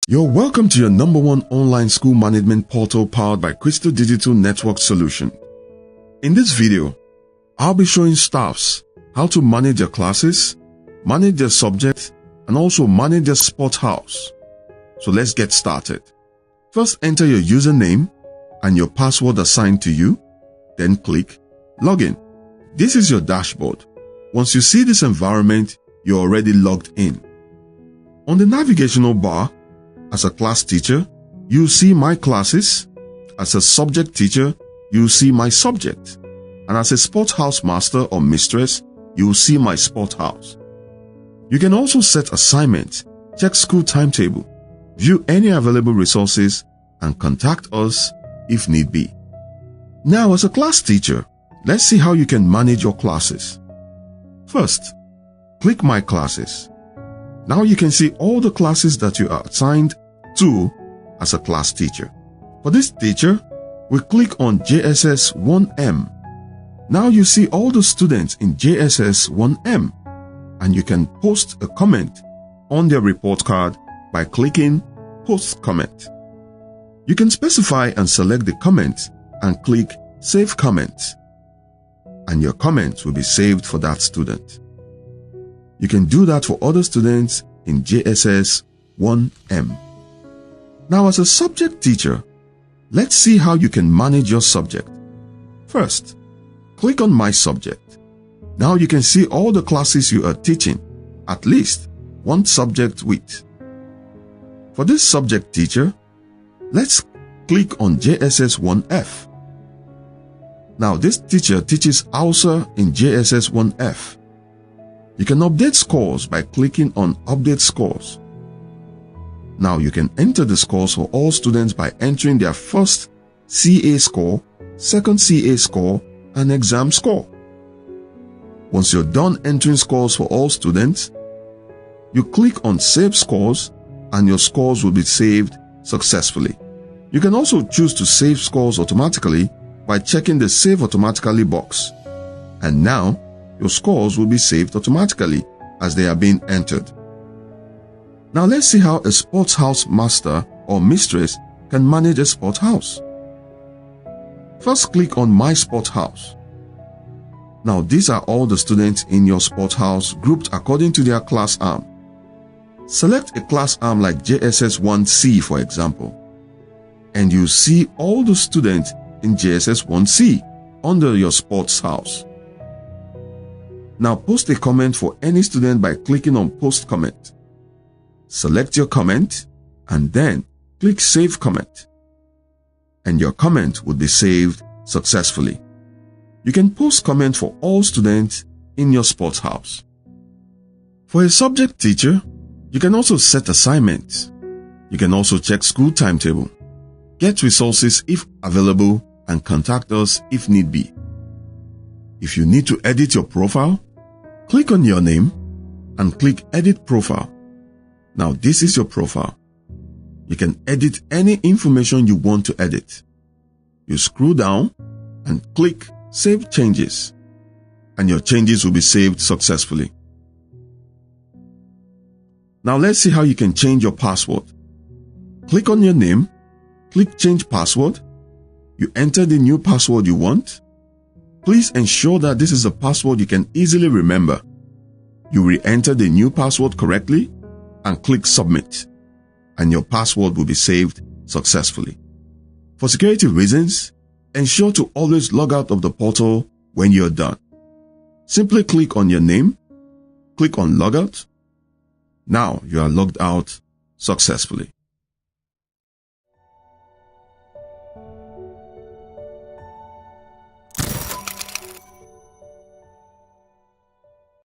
You're welcome to your #1 online school management portal powered by Crystal Digital Network Solution. In this video, I'll be showing staffs how to manage their classes, manage their subjects, and also manage their sport house. So let's get started. First, enter your username and your password assigned to you, then click Login. This is your dashboard. Once you see this environment, you're already logged in. On the navigational bar, as a class teacher, you'll see My Classes. As a subject teacher, you'll see My Subject. And as a sport house master or mistress, you'll see My Sport House. You can also set assignments, check school timetable, view any available resources, and contact us if need be. Now, as a class teacher, let's see how you can manage your classes. First, click My Classes. Now you can see all the classes that you are assigned to as a class teacher. For this teacher, we click on JSS 1M. Now you see all the students in JSS 1M, and you can post a comment on their report card by clicking Post Comment. You can specify and select the comment and click Save Comment, and your comment will be saved for that student. You can do that for other students in JSS 1M. Now, as a subject teacher, let's see how you can manage your subject. First, click on My Subject. Now you can see all the classes you are teaching, at least one subject with. For this subject teacher, let's click on JSS 1F. Now this teacher teaches Hausa in JSS 1F. You can update scores by clicking on Update Scores. Now you can enter the scores for all students by entering their first CA score, second CA score, and exam score. Once you're done entering scores for all students, you click on Save Scores and your scores will be saved successfully. You can also choose to save scores automatically by checking the Save Automatically box. And now, your scores will be saved automatically as they are being entered. Now let's see how a sports house master or mistress can manage a sport house. First, click on My Sport House. Now these are all the students in your sport house grouped according to their class arm. Select a class arm like JSS 1C, for example, and you see all the students in JSS 1C under your sports house. Now post a comment for any student by clicking on Post Comment. Select your comment and then click Save Comment, and your comment will be saved successfully. You can post comment for all students in your sports house. For a subject teacher, you can also set assignments. You can also check school timetable, get resources if available, and contact us if need be. If you need to edit your profile, click on your name and click Edit Profile. Now this is your profile. You can edit any information you want to edit. You scroll down and click Save Changes, and your changes will be saved successfully. Now let's see how you can change your password. Click on your name, click Change Password. You enter the new password you want. Please ensure that this is a password you can easily remember. You re-enter the new password correctly and click Submit, and your password will be saved successfully. For security reasons, ensure to always log out of the portal when you're done. Simply click on your name, click on Logout. Now you are logged out successfully.